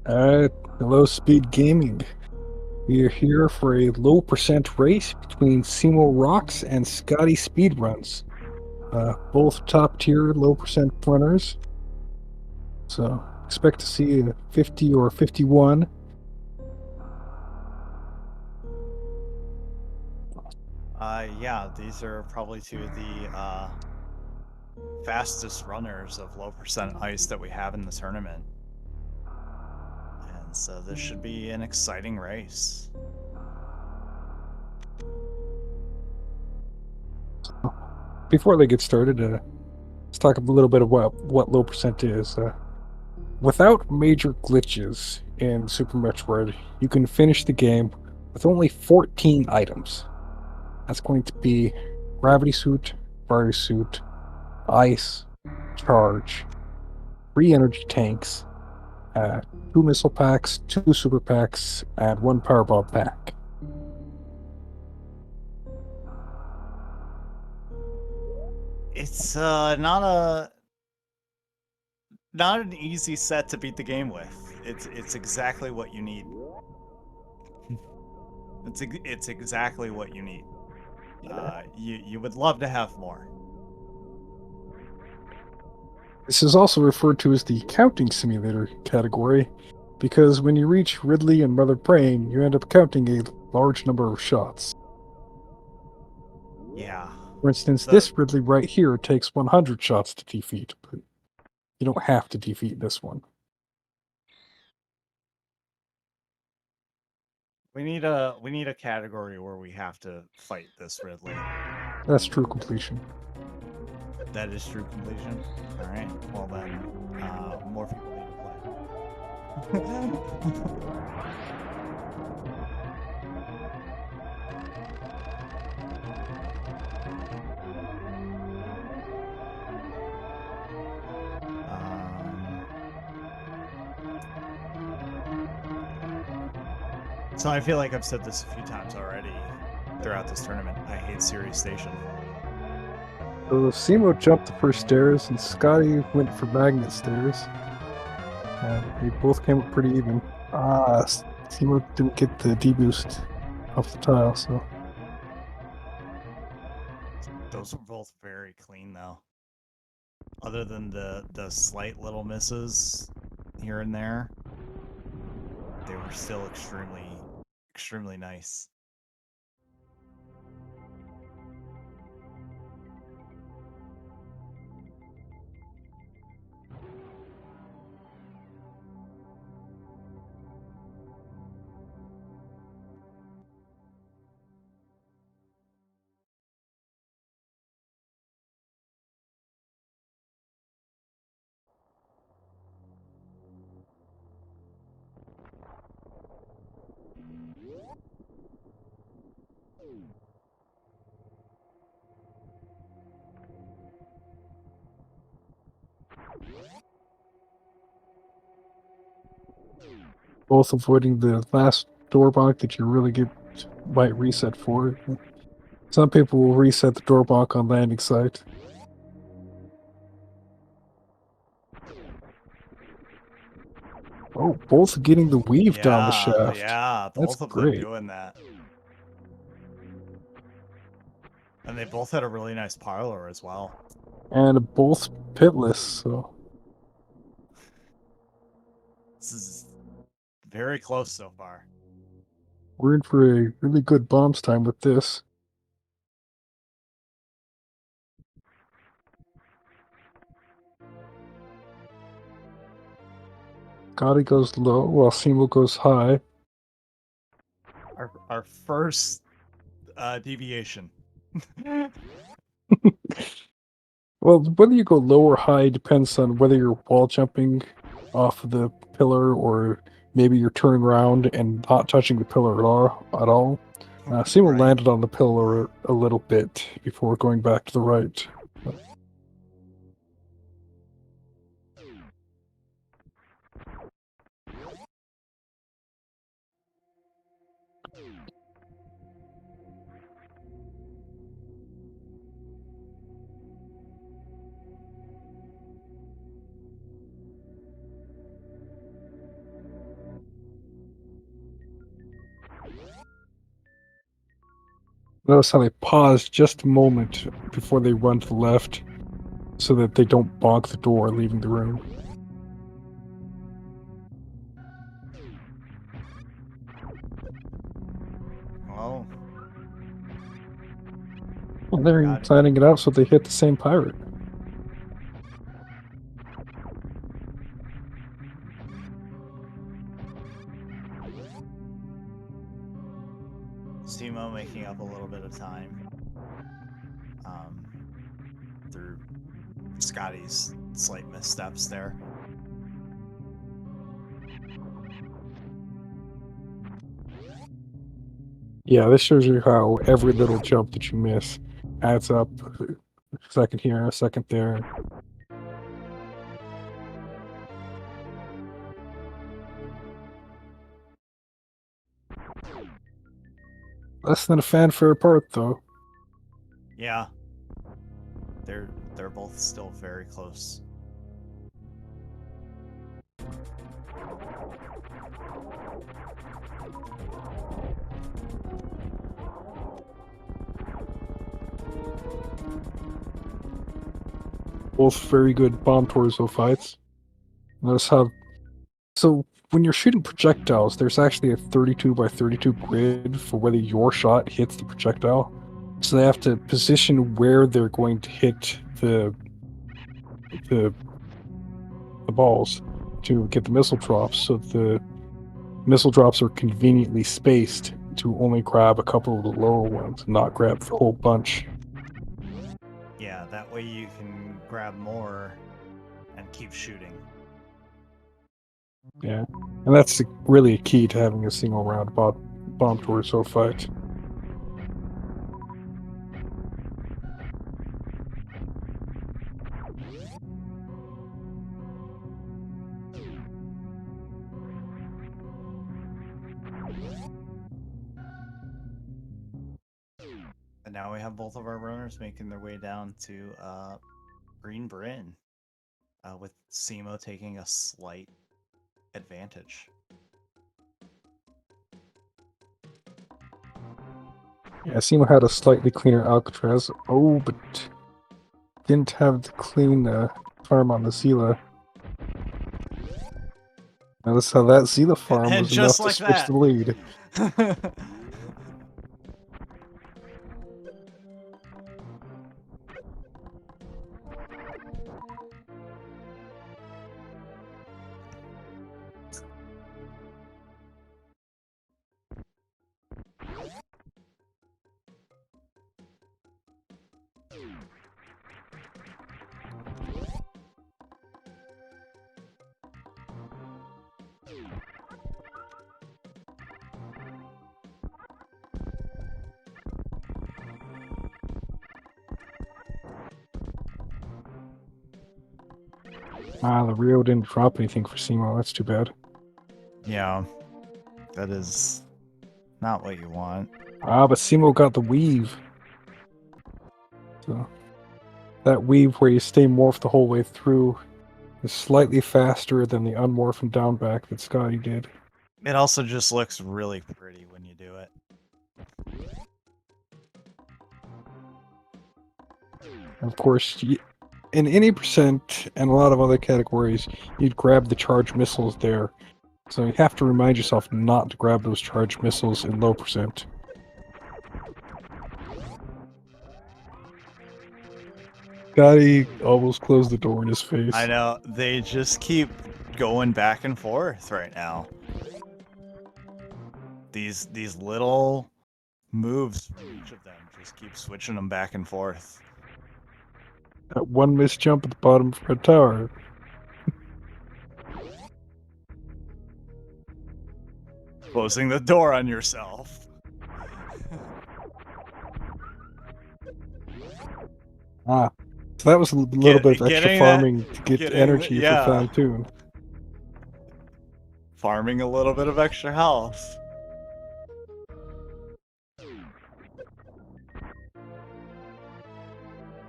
Uh, Hello, Speed Gaming. We are here for a low percent race between Cemo Rocks and Scotty Speedruns. Both top tier low percent runners. So expect to see a 50 or 51. Yeah, these are probably two of the fastest runners of low percent ice that we have in the tournament. And so this should be an exciting race. Before they get started, let's talk a little bit about what low percent is. Without major glitches in Super Metroid, you can finish the game with only 14 items. That's going to be Gravity Suit, Fire Suit, Ice, Charge, 3 energy tanks, uh, 2 missile packs, 2 super packs, and 1 powerbomb pack. It's not an easy set to beat the game with. It's exactly what you need. It's exactly what you need. You would love to have more. This is also referred to as the counting simulator category because when you reach Ridley and Mother Brain, you end up counting a large number of shots. Yeah. For instance, The this Ridley right here takes 100 shots to defeat, but you don't have to defeat this one. we need a category where we have to fight this Ridley. That's true completion. That is true completion. All right. Well then, more people need to play. So I feel like I've said this a few times already throughout this tournament. I hate Sirius Station. So Simo jumped the first stairs, and Scotty went for magnet stairs. And they both came up pretty even. Simo didn't get the D-boost off the tile, so Those were both very clean though. Other than the slight little misses here and there, they were still extremely nice. both avoiding the last door block that you really get might reset for. Some people will reset the door block on landing site. Oh, both getting the weave down the Yeah, shaft. yeah, That's both of them great. doing that. And they both had a really nice parlor as well. And both pitless, so This is very close so far. we're in for a really good bombs time with this. Gotti goes low while Simo goes high. Our first deviation. Well, whether you go low or high depends on whether you're wall jumping off of the pillar or maybe you're turning around and not touching the pillar at all. Simo Right. landed on the pillar a little bit before going back to the right. Notice how they pause just a moment before they run to the left so that they don't bonk the door leaving the room. Well, Well, they're got it. planning it out so they hit the same pirate. Cemo making up a little bit of time through Scotty's slight missteps there. Yeah, this shows you how every little jump that you miss adds up. A second here, a second there. Less than a fanfare apart, though. Yeah. They're both still very close. Both very good bomb torso fights. Notice how... So, when you're shooting projectiles, there's actually a 32 by 32 grid for whether your shot hits the projectile. So they have to position where they're going to hit the balls to get the missile drops, so the missile drops are conveniently spaced to only grab a couple of the lower ones, not grab the whole bunch. Yeah, that way you can grab more and keep shooting. Yeah, and that's really a key to having a single round bomb torso fight. And now we have both of our runners making their way down to Green Bryn, with Cemo taking a slight advantage. Yeah, Simo had a slightly cleaner Alcatraz. Oh, but didn't have the clean farm on the Zila. Notice how that Zila farm And was just enough to like switch that. the lead. Ah, the Rio didn't drop anything for Simo. That's too bad. Yeah, that is not what you want. Ah, but Simo got the weave. So that weave where you stay morphed the whole way through is slightly faster than the unmorph and down back that Scotty did. It also just looks really pretty when you do it. And of course, in any percent and a lot of other categories, you'd grab the charged missiles there. So you have to remind yourself not to grab those charged missiles in low percent. Scotty almost closed the door in his face. I know, they just keep going back and forth right now. These little moves from each of them just keep switching them back and forth. That one missed jump at the bottom of Red Tower. Closing the door on yourself. Ah, so that was a little bit of extra Getting farming to get energy for yeah. Fantoon. Farming a little bit of extra health.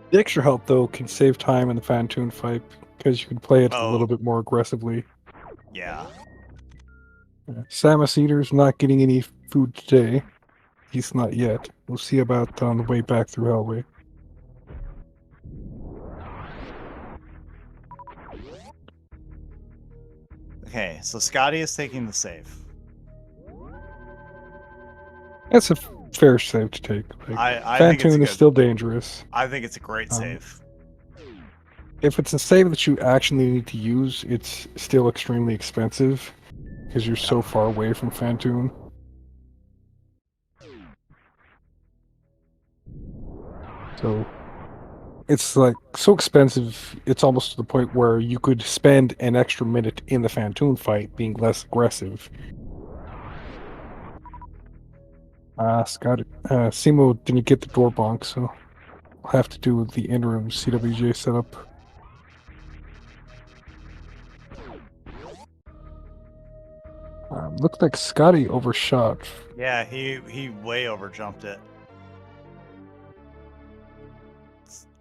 The extra help, though, can save time in the Fantoon fight because you can play it a little Oh, bit more aggressively. yeah. Samus Eater's not getting any food today. At least not yet. We'll see about on the way back through Hellway. Okay, so Scotty is taking the save. That's a fair save to take. Like, I think it's Fantoon is good. still dangerous. I think it's a great save. If it's a save that you actually need to use, it's still extremely expensive because you're so far away from Fantoon. So it's like so expensive, it's almost to the point where you could spend an extra minute in the Fantoon fight being less aggressive. Cemo didn't get the door bonk, so we'll have to do the interim CWJ setup. Looked like Scotty overshot. Yeah, he way overjumped it.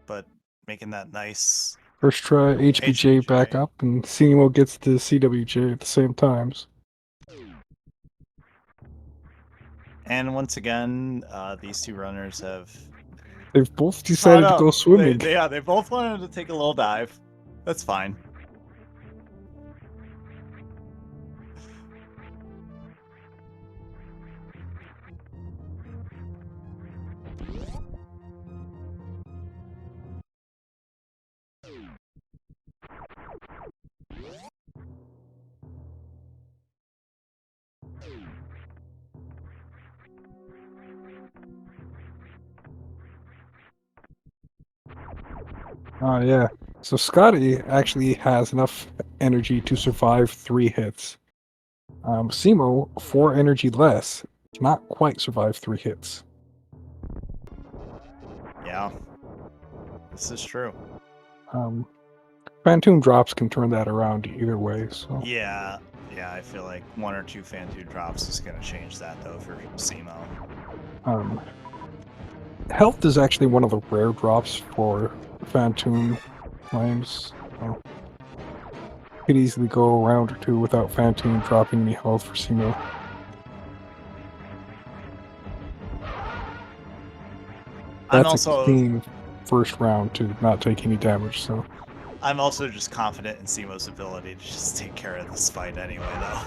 But making that nice First try, HBJ back up, and Cemo gets the CWJ at the same times. And once again, these two runners have... They've both decided to go swimming. They both wanted to take a little dive. That's fine. Yeah. So Scotty actually has enough energy to survive 3 hits. Cemo, 4 energy less, cannot quite survive 3 hits. Yeah. This is true. Fantoon drops can turn that around either way, so... Yeah, I feel like 1 or 2 Fantoon drops is going to change that, though, for Cemo. Health is actually one of the rare drops for Fantoon flames. So could easily go a round or 2 without Fantoon dropping any health for Cemo. That's a clean first round to not take any damage, so... I'm also just confident in Cemo's ability to just take care of this fight anyway, though.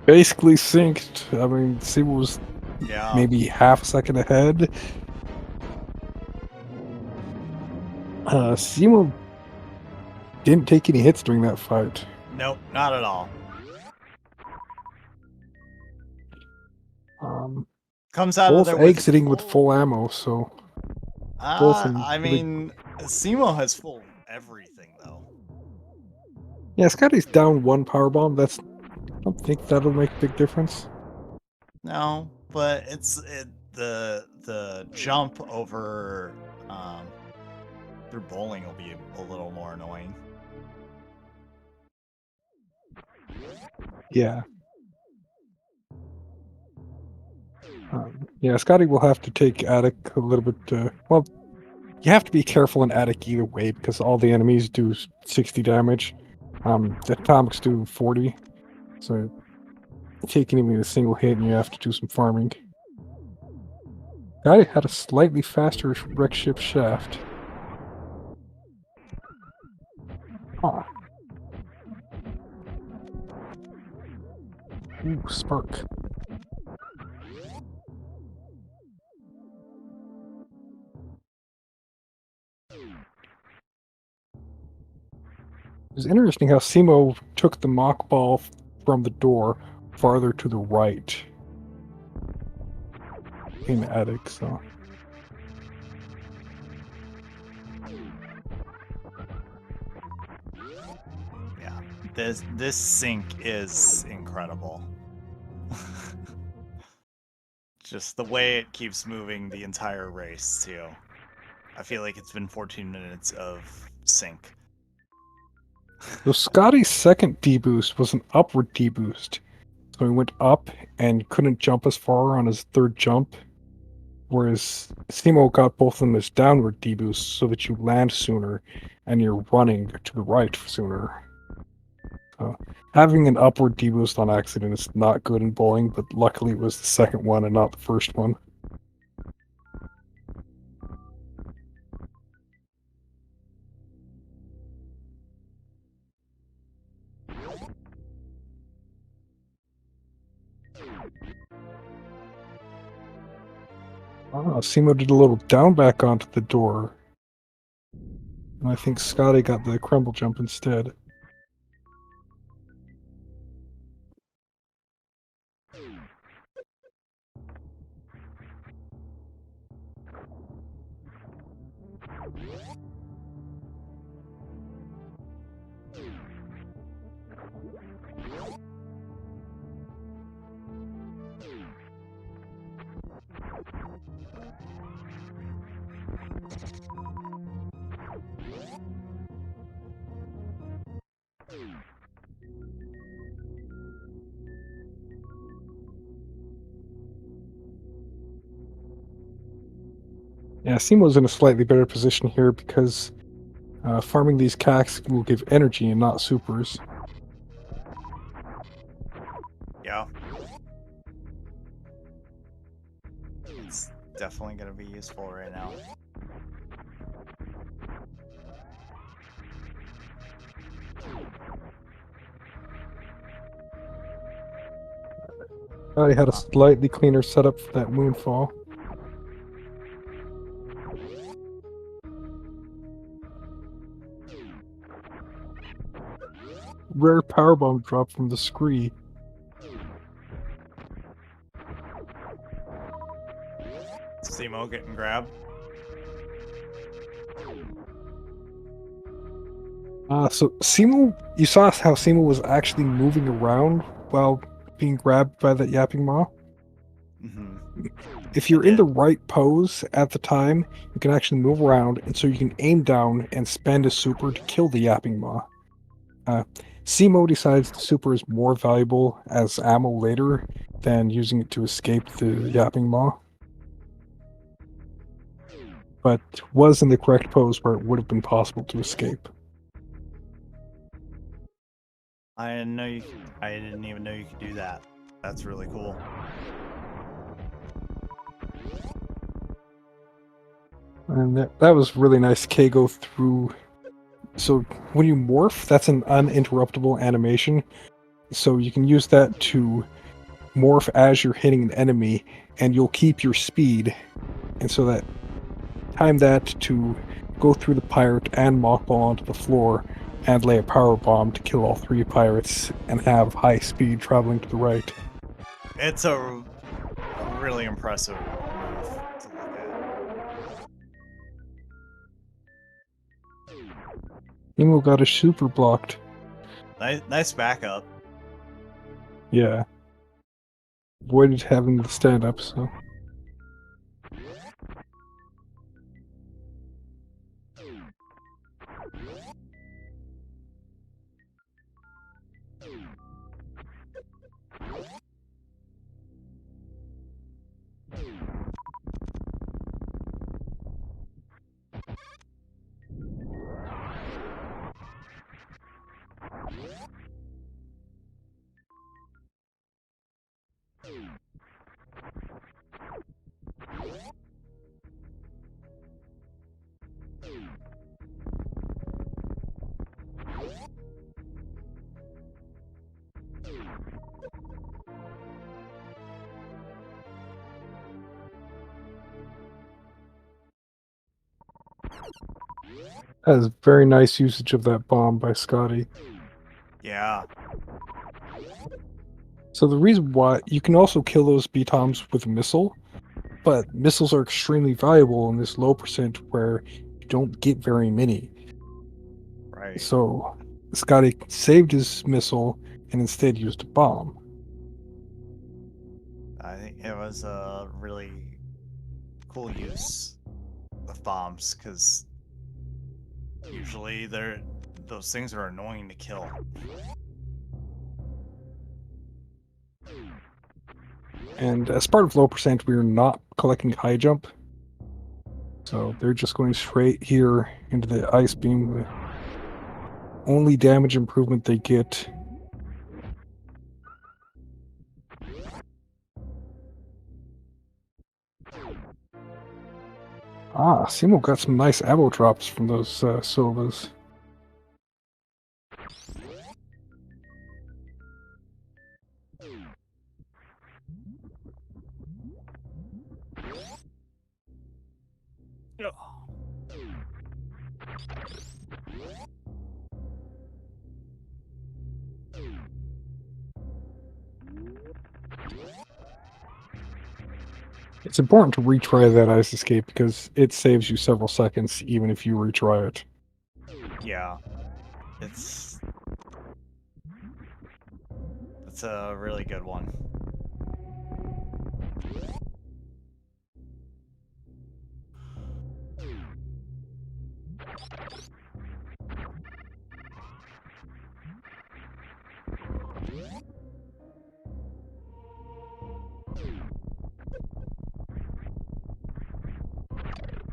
Basically synced. I mean, Cemo was maybe half a second ahead. Cemo didn't take any hits during that fight. Nope, not at all. Comes out of there both exiting with full ammo, so... I mean, Cemo has full everything, though. Yeah, Scotty's down 1 powerbomb. I don't think that'll make a big difference. No, but the jump over through bowling will be a little more annoying. Yeah. Yeah, Scotty will have to take Attic a little bit. Well, you have to be careful in Attic either way because all the enemies do 60 damage. The atomics do 40. So taking even a single hit and you have to do some farming. Guy had a slightly faster wreck ship shaft. Huh. Ooh, spark. It's interesting how Cemo took the mock ball from the door farther to the right in Attic, so... Yeah, this sync is incredible. Just the way it keeps moving the entire race, too. I feel like it's been 14 minutes of sync. So Scotty's second deboost was an upward deboost. So he went up and couldn't jump as far on his third jump, whereas cemo got both of them as downward deboosts so that you land sooner and you're running to the right sooner. So having an upward deboost on accident is not good in bowling, but luckily it was the second one and not the first one. Cemo did a little down back onto the door. And I think Scotty got the crumble jump instead. Yeah, Cemo's in a slightly better position here because farming these cacks will give energy and not supers. Yeah. It's definitely going to be useful right now. Scotty had a slightly cleaner setup for that moonfall. Rare powerbomb drop from the scree. Cemo getting grabbed. So Cemo, you saw how Cemo was actually moving around while being grabbed by that yapping maw? Mm-hmm. If you're in the right pose at the time, you can actually move around, and so you can aim down and spend a super to kill the yapping maw. Cemo decides the super is more valuable as ammo later than using it to escape the yapping maw, but was in the correct pose where it would have been possible to escape. I didn't know you. I didn't even know you could do that. That's really cool. And that was really nice. K go through. So when you morph, that's an uninterruptible animation. So you can use that to morph as you're hitting an enemy, and you'll keep your speed. And so that time that to go through the pirate and mockball onto the floor and lay a power bomb to kill all three pirates and have high speed traveling to the right. It's a really impressive move to look at. Emo got his super blocked. Nice backup. Yeah. Avoided having the stand up, so. That is very nice usage of that bomb by Scotty. Yeah. So the reason why you can also kill those B-toms with a missile, but missiles are extremely valuable in this low percent where you don't get very many. Right. So Scotty saved his missile and instead used a bomb. I think it was a really cool use with bombs, because usually those things are annoying to kill. And as part of low percent, we're not collecting high jump. So they're just going straight here into the ice beam. The only damage improvement they get. Ah, Simo got some nice ammo drops from those Sovas. It's important to retry that ice escape because it saves you several seconds even if you retry it. Yeah. It's a really good one.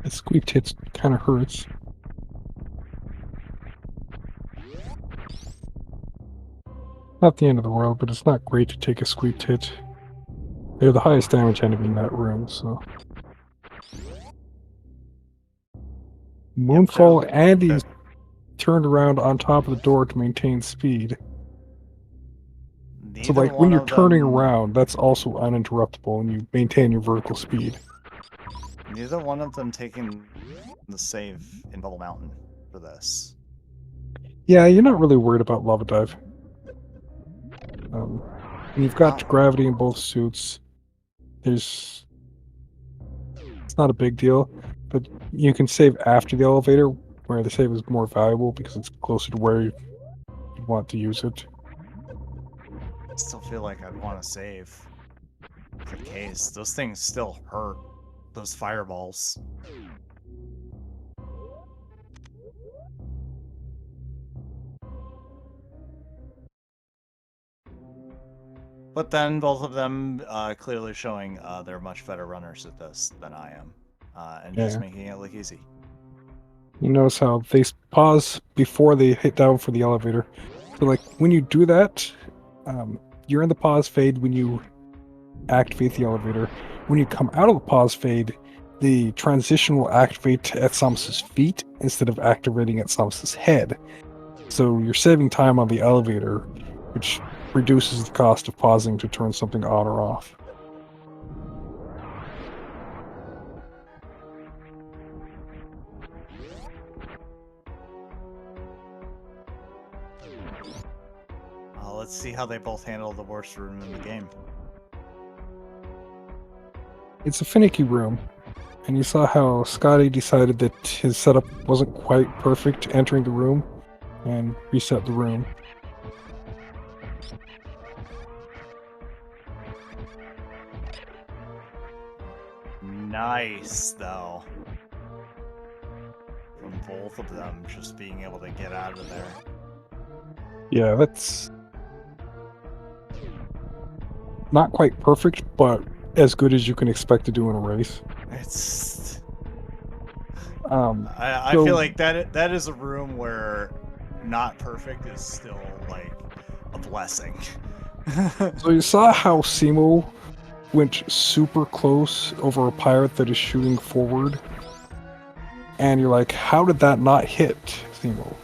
The squeaked hits kind of hurts. Not the end of the world, but it's not great to take a squeaked hit. They're the highest damage enemy in that room, so... Moonfall and he's turned around on top of the door to maintain speed. So, like, when you're turning around, that's also uninterruptible, and you maintain your vertical speed. Neither one of them taking the save in Bubble Mountain for this. Yeah, you're not really worried about Lava Dive. You've got gravity in both suits. It's not a big deal, but you can save after the elevator, where the save is more valuable because it's closer to where you want to use it. I still feel like I'd want to save. In case those things still hurt. Those fireballs. But then both of them clearly showing they're much better runners at this than I am. And just making it look easy. You notice how they pause before they hit down for the elevator. So, like, when you do that, you're in the pause fade when you activate the elevator. When you come out of the pause fade, the transition will activate at Samus's feet instead of activating at Samus's head. So you're saving time on the elevator, which reduces the cost of pausing to turn something on or off. Let's see how they both handle the worst room in the game. It's a finicky room, and you saw how Scotty decided that his setup wasn't quite perfect entering the room, and reset the room. Nice, though. From both of them, just being able to get out of there. Yeah, that's not quite perfect, but as good as you can expect to do in a race. It's... I feel like that is a room where not perfect is still, like, a blessing. So you saw how cemo went super close over a pirate that is shooting forward? And you're like, how did that not hit cemo?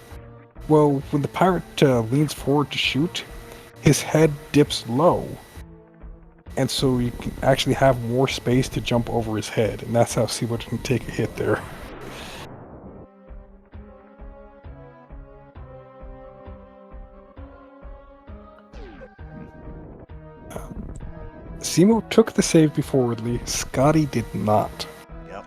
Well, when the pirate leans forward to shoot, his head dips low. And so you can actually have more space to jump over his head, and that's how cemo can take a hit there. cemo took the save beforewardly, Scotty did not. Yep.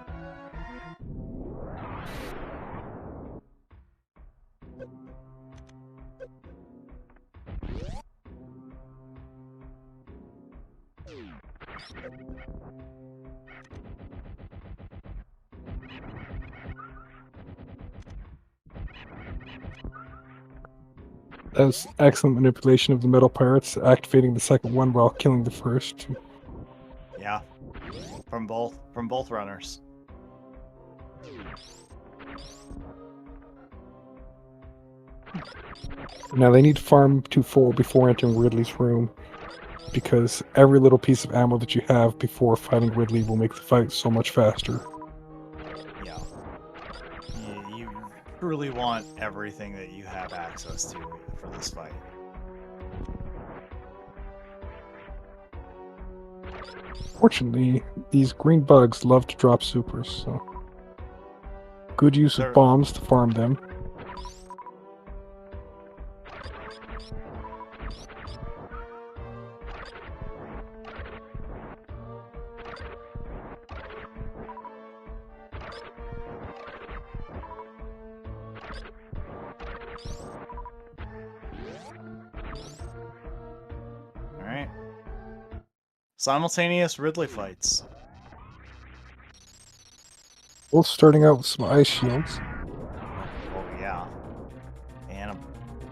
That was excellent manipulation of the metal pirates, activating the second one while killing the first. Yeah, from both runners. Now they need to farm to full before entering Ridley's room, because every little piece of ammo that you have before fighting Ridley will make the fight so much faster. Yeah. You truly want everything that you have access to for this fight. Fortunately, these green bugs love to drop supers, so good use of They're- bombs to farm them. Alright. Simultaneous Ridley fights. Both starting out with some ice shields. Oh yeah. And a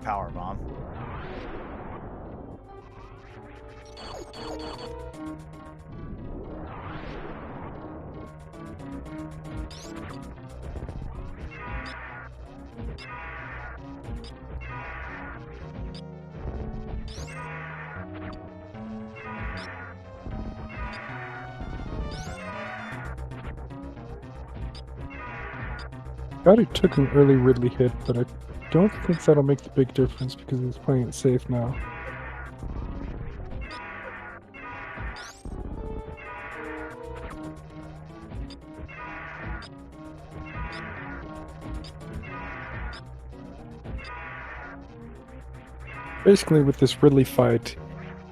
power bomb. Scotty took an early Ridley hit, but I don't think that'll make the big difference because he's playing it safe now. Basically, with this Ridley fight,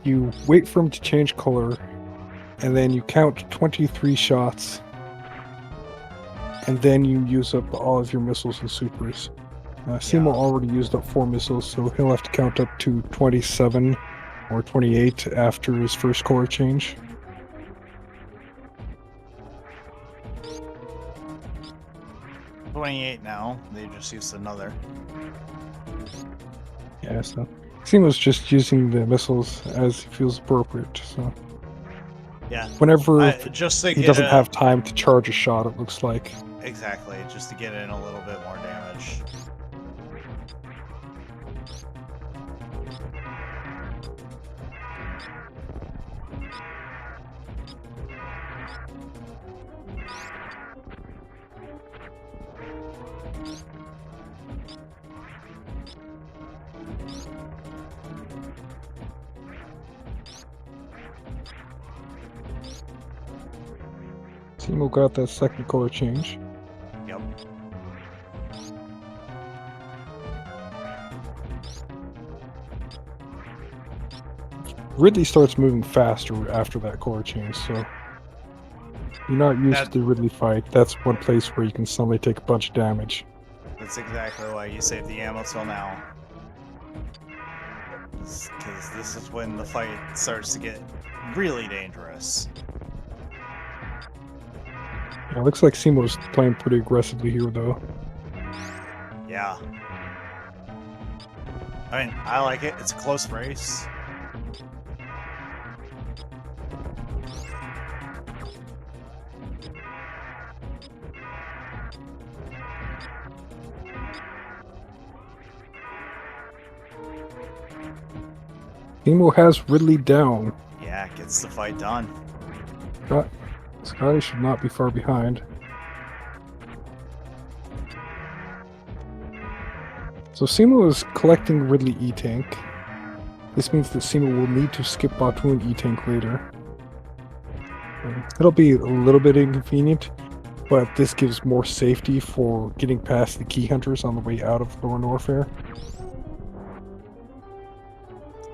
you wait for him to change color, and then you count 23 shots, and then you use up all of your missiles and supers. Cemo already used up 4 missiles, so he'll have to count up to 27 or 28 after his first color change. $28 now. They just used another. Yeah, so Cemo's just using the missiles as he feels appropriate, so Yeah. whenever Just to he get doesn't have time to charge a shot, it looks like. Exactly, just to get in a little bit more damage. Cemo got that second color change. Yep. Ridley starts moving faster after that color change, so you're not used to the Ridley fight. That's one place where you can suddenly take a bunch of damage. That's exactly why you save the ammo till now. Because this is when the fight starts to get really dangerous. Yeah, it looks like Cemo's playing pretty aggressively here, though. Yeah. I mean, I like it. It's a close race. Cemo has Ridley down. Yeah, gets the fight done. Scotty should not be far behind. So Cemo is collecting Ridley E-Tank. This means that Cemo will need to skip Batoon E-Tank later. It'll be a little bit inconvenient, but this gives more safety for getting past the key hunters on the way out of Lower Norfair.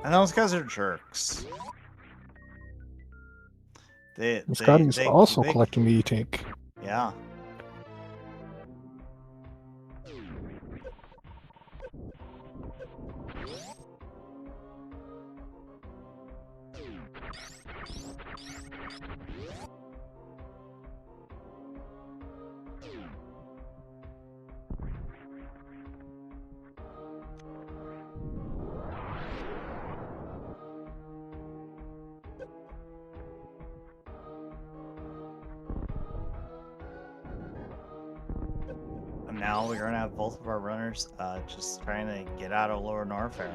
And those guys are jerks. Scotty's also collecting the E-Tank. Yeah. now we're gonna have both of our runners just trying to get out of Lower Norfair.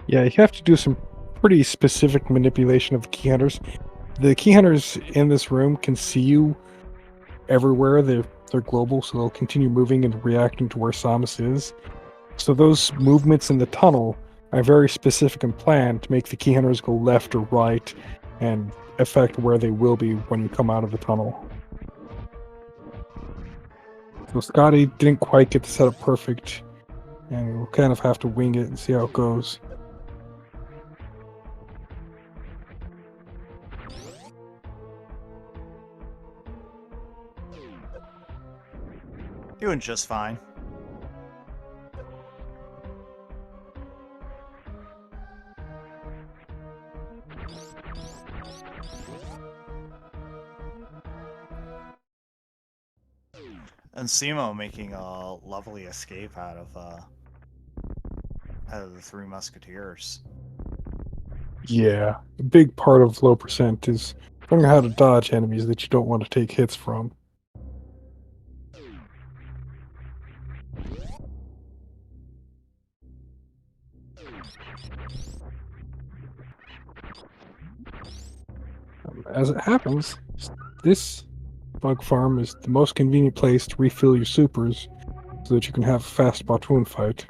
Yeah, you have to do some pretty specific manipulation of the key hunters. The key hunters in this room can see you everywhere. They're global, so they'll continue moving and reacting to where Samus is. So those movements in the tunnel are very specific and planned to make the key hunters go left or right and affect where they will be when you come out of the tunnel. So Scotty didn't quite get the setup perfect, and we'll kind of have to wing it and see how it goes. Doing just fine. And cemo making a lovely escape out of the Three Musketeers. Yeah, a big part of low percent is learning how to dodge enemies that you don't want to take hits from. As it happens, this bug farm is the most convenient place to refill your supers so that you can have a fast Batoon fight.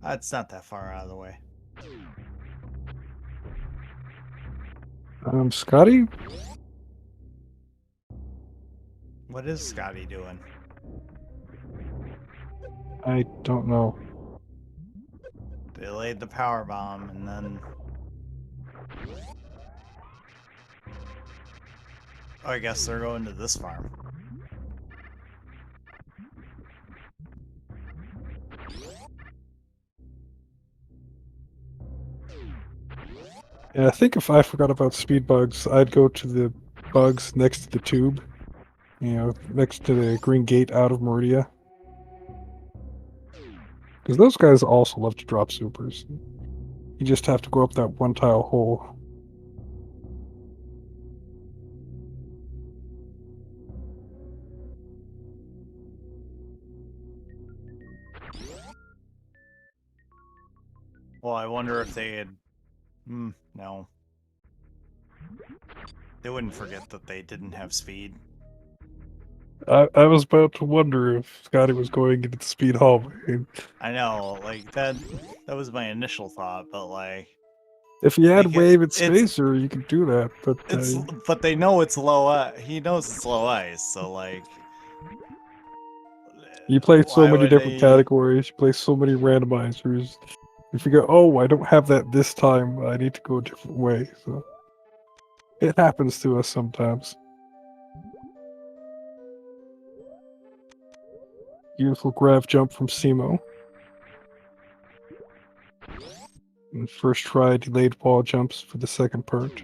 It's not that far out of the way. Scotty? What is Scotty doing? I don't know. They laid the power bomb and then... Oh, I guess they're going to this farm. Yeah, I think if I forgot about speed bugs, I'd go to the bugs next to the tube. You know, next to the green gate out of Meridia. Because those guys also love to drop supers. You just have to go up that one tile hole. Well, I wonder if they had... no. They wouldn't forget that they didn't have speed. I was about to wonder if Scotty was going into the speed hallway. I know, like, that was my initial thought, but, like... If you had Like, wave and spacer, you could do that, but... But they know it's low ice. He knows it's low ice, so, like... You play so why many would different they... categories, you play so many randomizers. You figure, oh, I don't have that this time, I need to go a different way, so... It happens to us sometimes. Beautiful grav jump from cemo. And first try delayed wall jumps for the second part.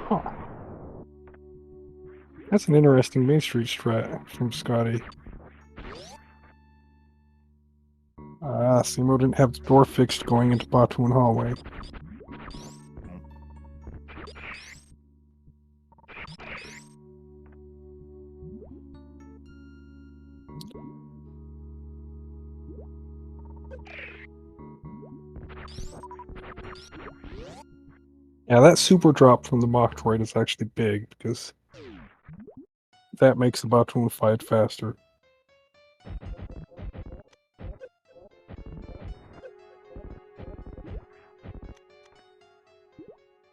Huh. That's an interesting Main Street strat from Scotty. cemo didn't have the door fixed going into Batoon Hallway. Yeah, that super drop from the Metroid is actually big, because that makes the Batoon fight faster.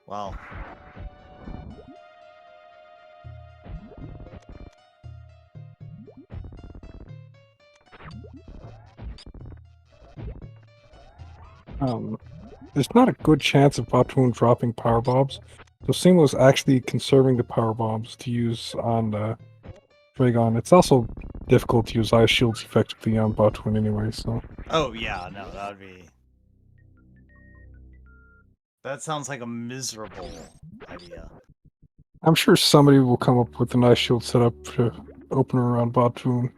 Wow. There's not a good chance of Batoon dropping power bombs, so cemo is actually conserving the power bombs to use on Dragon. It's also difficult to use ice shields effectively on Batoon anyway, so... Oh, yeah, no, that would be... That sounds like a miserable idea. I'm sure somebody will come up with a nice shield setup to open around Batoon.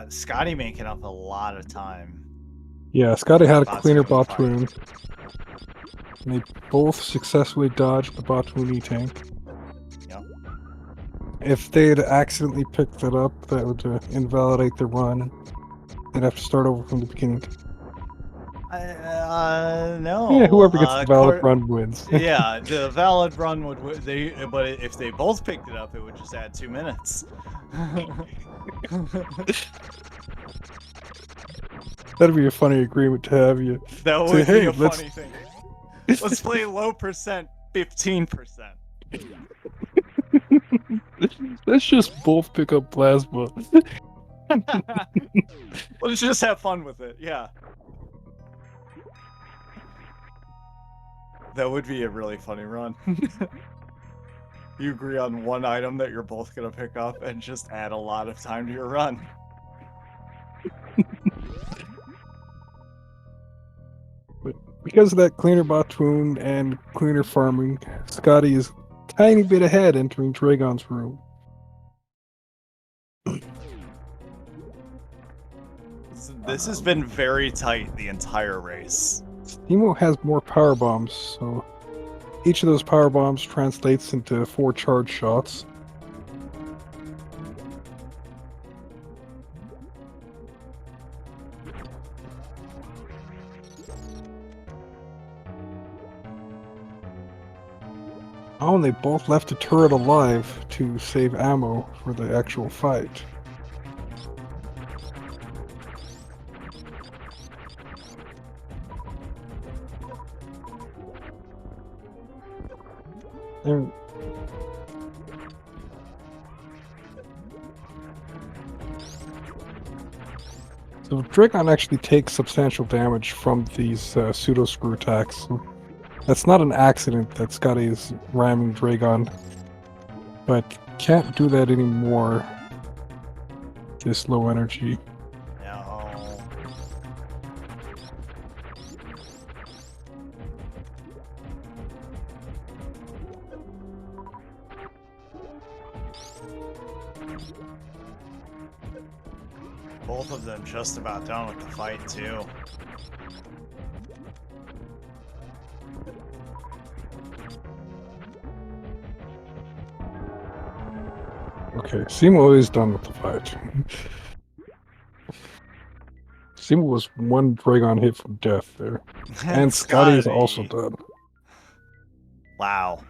Scotty making up a lot of time. Yeah, Scotty had a cleaner Batoon fight. Batoon. And they both successfully dodged the Batoon tank. Yep. If they had accidentally picked it up, that would invalidate the run. They'd have to start over from the beginning. No. Yeah, whoever gets the valid run wins. Yeah, the valid run would but if they both picked it up, it would just add 2 minutes. That'd be a funny agreement to have. You That say, would hey, be a let's funny thing. Let's play low percent, 15%. let's just both pick up plasma. Let's just have fun with it. Yeah. That would be a really funny run. You agree on one item that you're both gonna pick up and just add a lot of time to your run. But because of that cleaner Batoon and cleaner farming, Scotty is a tiny bit ahead entering Dragon's room. This has been very tight the entire race. Cemo has more power bombs, so each of those power bombs translates into 4 charge shots. Oh, and they both left the turret alive to save ammo for the actual fight. And so Dragon actually takes substantial damage from these pseudo screw attacks. So that's not an accident that Scotty is ramming Dragon, but can't do that anymore. This low energy. No. Both of them just about done with the fight, too. Okay, Cemo is done with the fight. Cemo was one Dragon hit from death there. And Scotty is also done. Wow.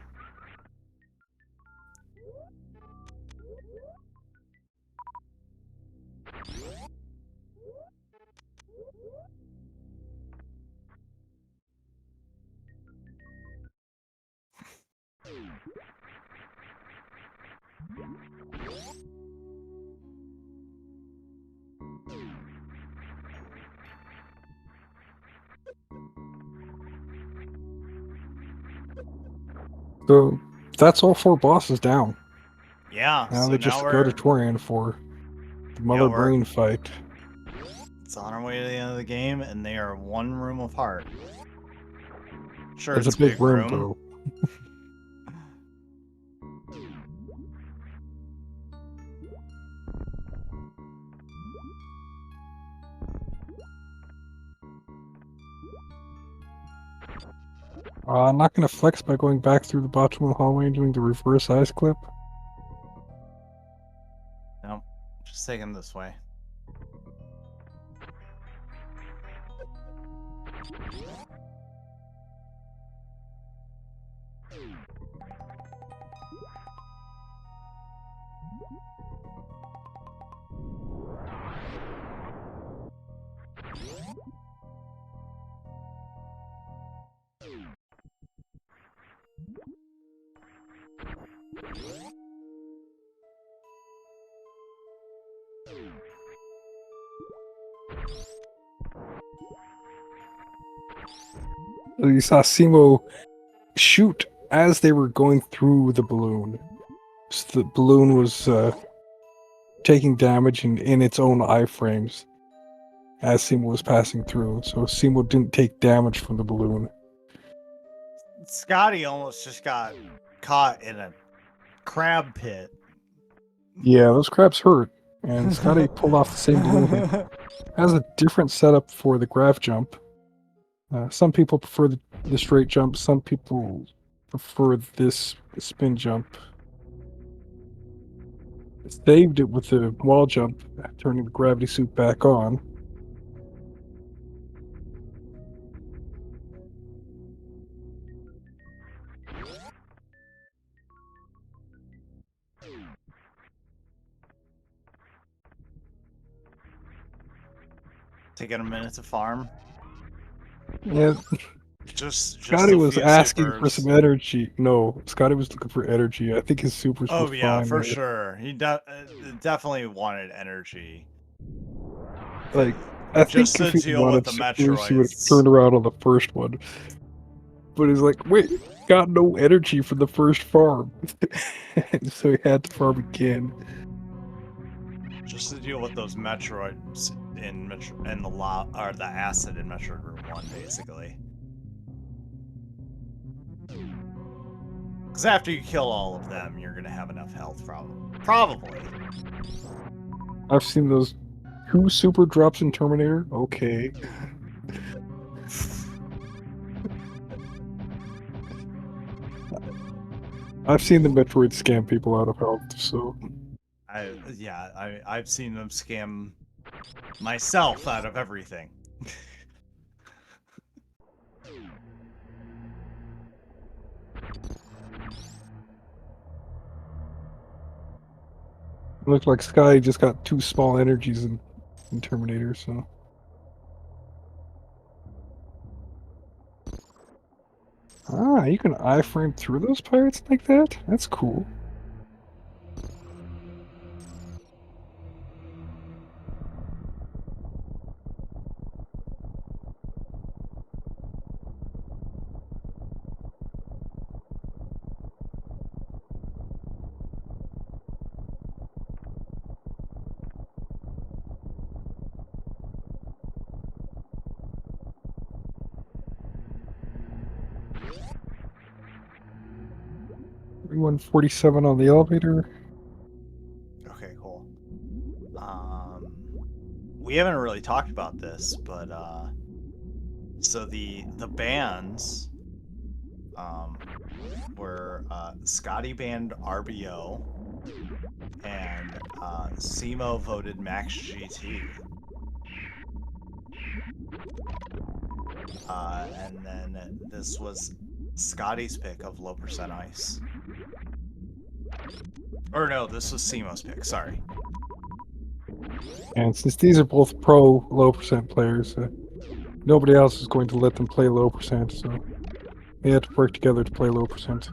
So that's all 4 bosses down. Yeah, Now so they just now go we're, to Torian for the Mother Brain fight. it's on our way to the end of the game, and they are one room apart. Sure, It's a big room, though. I'm not going to flex by going back through the bottom of the hallway and doing the reverse ice clip. No, just take him this way. You saw Cemo shoot as they were going through the balloon. So the balloon was taking damage in its own iframes. as cemo was passing through, so cemo didn't take damage from the balloon. Scotty almost just got caught in a crab pit. Yeah, those crabs hurt, and Scotty pulled off the same balloon hit. Has a different setup for the graph jump. Some people prefer the straight jump, some people prefer this spin jump. Saved it with the wall jump, turning the gravity suit back on. Taking a minute to farm. Yeah, Just Scotty a was few asking for supers. some energy. No, Scotty was looking for energy. I think his supers were Oh yeah, fine. for Right? sure. He definitely wanted energy. Like, I Just think to if he deal with wanted the supers, he would have Metroids. turned around on the first one. But he's like, wait, got no energy for the first farm. So he had to farm again. Just to deal with those Metroids in the acid in Metroid Room 1, basically. Because after you kill all of them, you're gonna have enough health, probably. I've seen those 2 super drops in Terminator. Okay. I've seen the Metroid scam people out of health, so I've seen them scam myself out of everything. it looked like Sky just got 2 small energies in Terminator, so. Ah, you can iframe through those pirates like that? That's cool. Everyone 47 on the elevator. Okay, cool. We haven't really talked about this, but so the bands were Scotty banned RBO and Cemo voted Max GT. And then this was Scotty's pick of low percent ice. Or no, this was Cemo's pick, sorry. And since these are both pro low percent players, nobody else is going to let them play low percent, so they had to work together to play low percent.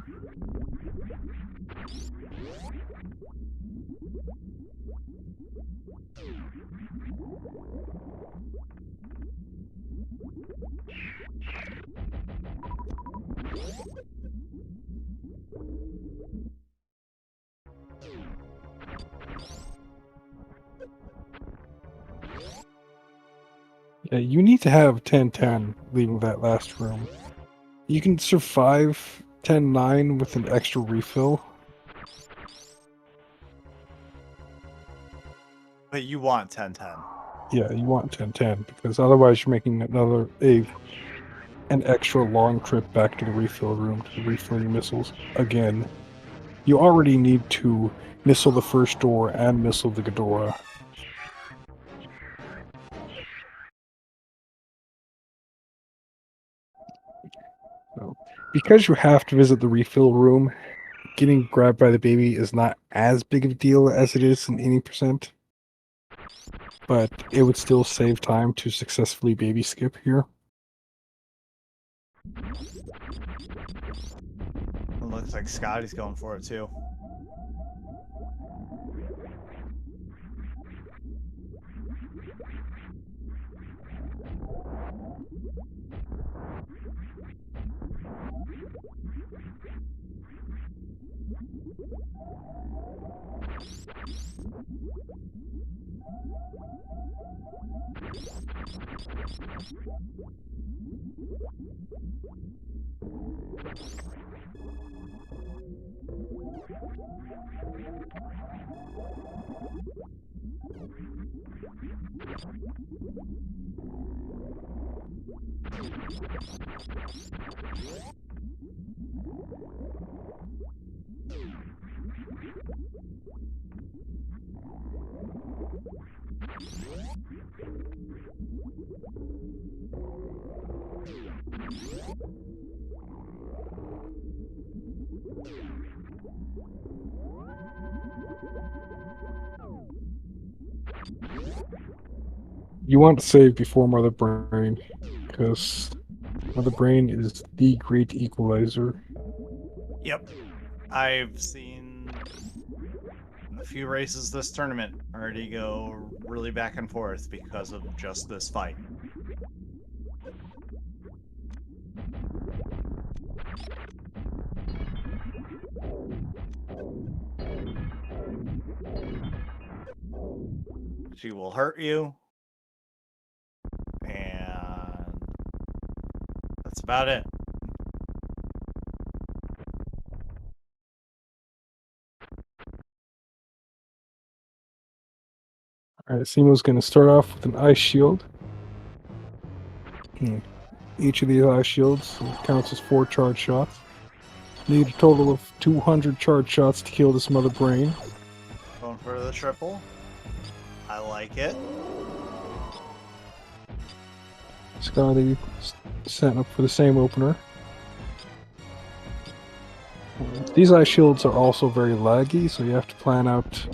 Yeah, you need to have 10-10 leaving that last room. You can survive 10-9 with an extra refill. But you want 10-10. Yeah, you want 10-10 because otherwise you're making an extra long trip back to the refill room to refill your missiles again. You already need to missile the first door and missile the Ghidorah. So, because you have to visit the refill room, getting grabbed by the baby is not as big of a deal as it is in any percent. But it would still save time to successfully baby skip here. It looks like Scotty's going for it too. You want to save before Mother Brain, because Mother Brain is the great equalizer. Yep. I've seen a few races this tournament already go really back and forth because of just this fight. She will hurt you, and that's about it. Alright, Semo's going to start off with an ice shield. Each of these ice shields counts as 4 charge shots. Need a total of 200 charge shots to kill this Mother Brain. Going for the triple. I like it. Scotty setting up for the same opener. These ice shields are also very laggy, so you have to plan out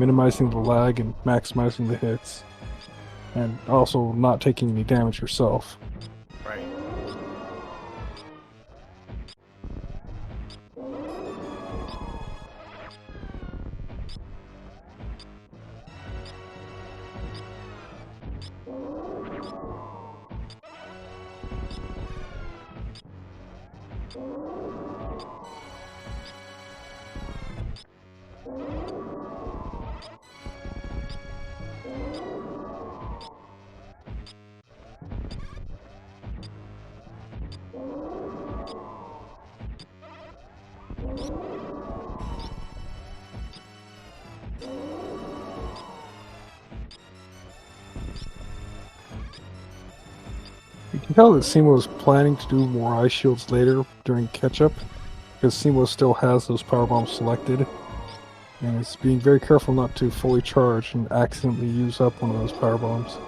minimizing the lag and maximizing the hits. And also not taking any damage yourself. Right. You can tell that Simo is planning to do more ice shields later during catch-up, because Simo still has those power bombs selected, and is being very careful not to fully charge and accidentally use up one of those power bombs.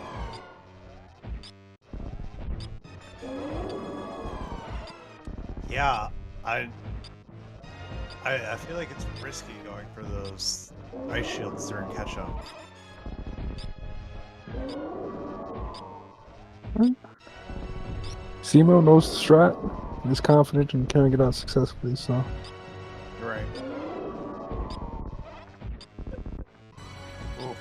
Yeah, I feel like it's risky going for those ice shields during catch-up. Simo knows the strat, and is confident in carrying it out successfully, so... Right. Ooh.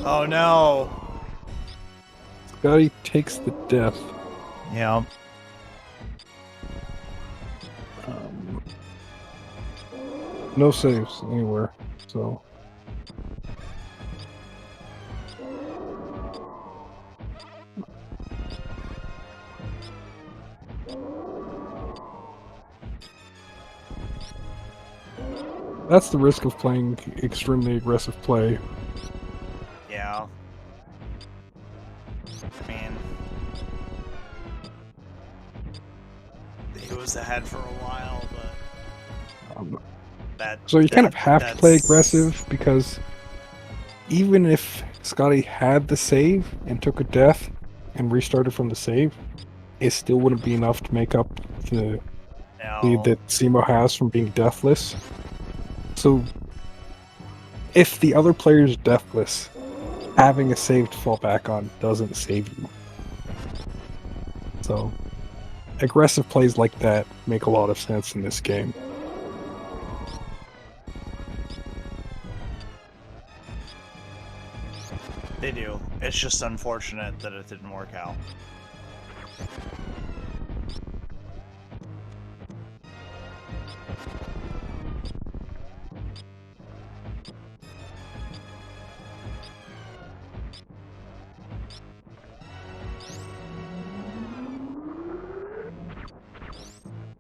Oh no! Scotty takes the death. Yeah. No saves anywhere, so... That's the risk of playing extremely aggressive play. Yeah. I mean, he was ahead for a while, but So you kind of have to play aggressive, because even if Scotty had the save and took a death and restarted from the save, it still wouldn't be enough to make up the lead that Simo has from being deathless. So if the other player is deathless, having a save to fall back on doesn't save you. So aggressive plays like that make a lot of sense in this game. They do. It's just unfortunate that it didn't work out.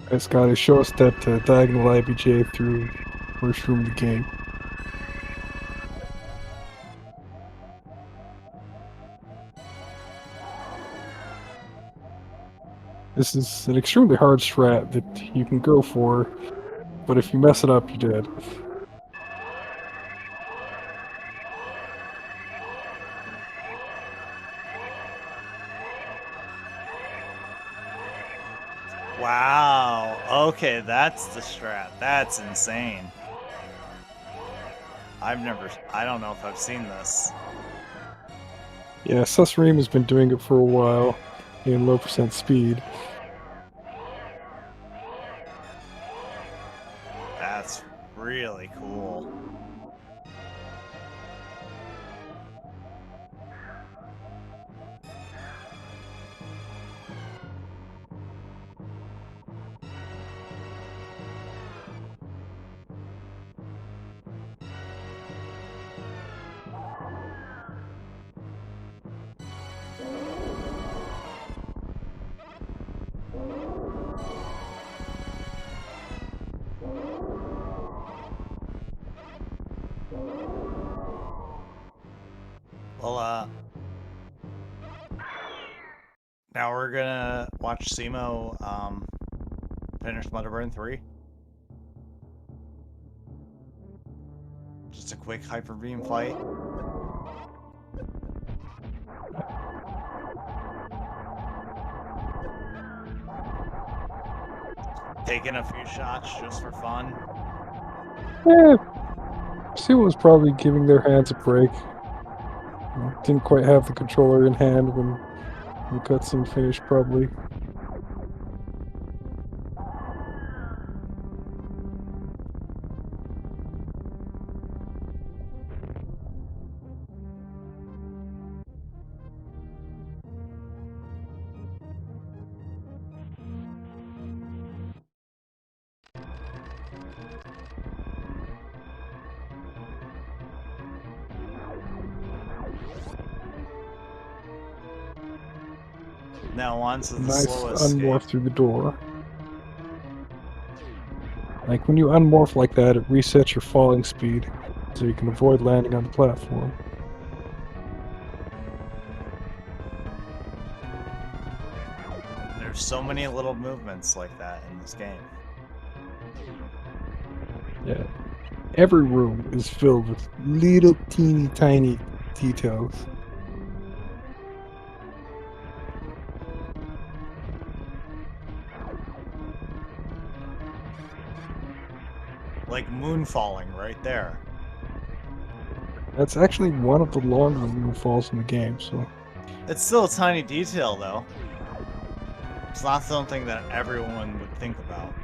It's got to show us that diagonal IBJ through first room of the game. This is an extremely hard strat that you can go for, but if you mess it up, you're dead. Wow. Okay, that's the strat. That's insane. I don't know if I've seen this. Yeah, Susream has been doing it for a while in low percent speed. That's really cool. Well, now we're gonna watch cemo finish Metroid 3. Just a quick hyper beam fight. Taking a few shots just for fun. Eh, Seal was probably giving their hands a break. Didn't quite have the controller in hand when the cutscene finished, probably. Now on to the Nice slow escape. unmorph through the door. Like when you unmorph like that, it resets your falling speed, so you can avoid landing on the platform. There's so many little movements like that in this game. Yeah. Every room is filled with little teeny tiny details. Like moon falling right there. That's actually one of the longer moonfalls in the game, so... It's still a tiny detail, though. It's not something that everyone would think about.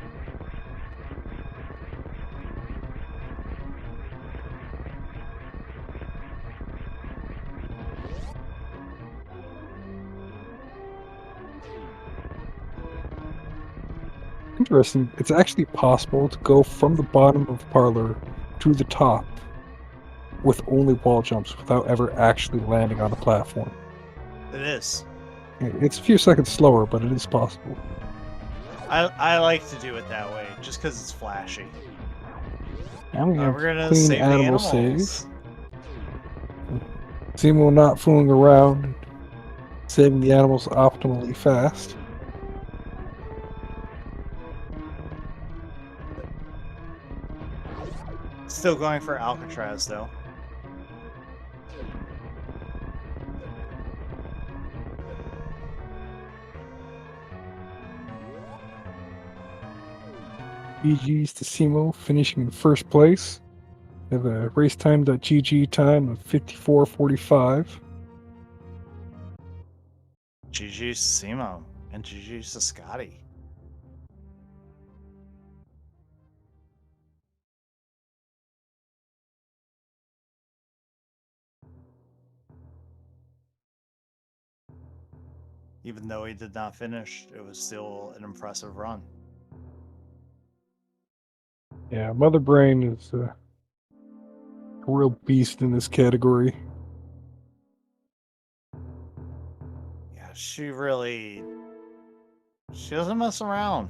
Interesting. It's actually possible to go from the bottom of the parlor to the top with only wall jumps without ever actually landing on a platform. It is. It's a few seconds slower, but it is possible. I like to do it that way, just because it's flashy. Now we have We're gonna clean save the animal animals. saves. Cemo not fooling around, saving the animals optimally fast. Still going for Alcatraz, though. GG's to Cemo, finishing in first place. They have a racetime.gg time of 54:45. GG's to cemo, and GG's to Scotty. Even though he did not finish, it was still an impressive run. Yeah, Mother Brain is a real beast in this category. Yeah, she doesn't mess around.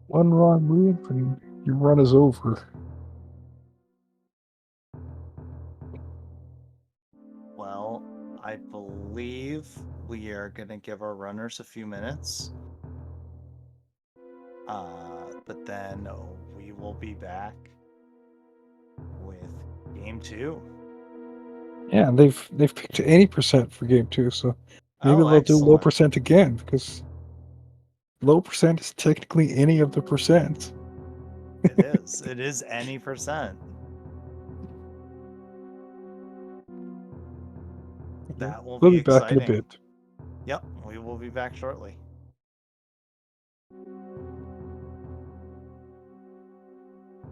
One wrong move and your run is over. Well, I believe we are going to give our runners a few minutes. But then we will be back with game 2. Yeah, they've picked 80% for game 2, so maybe Oh, they'll do low excellent. percent again, because low percent is technically any of the percent. It is. It is any percent. That will We'll be be back in a exciting. bit. Yep, we will be back shortly.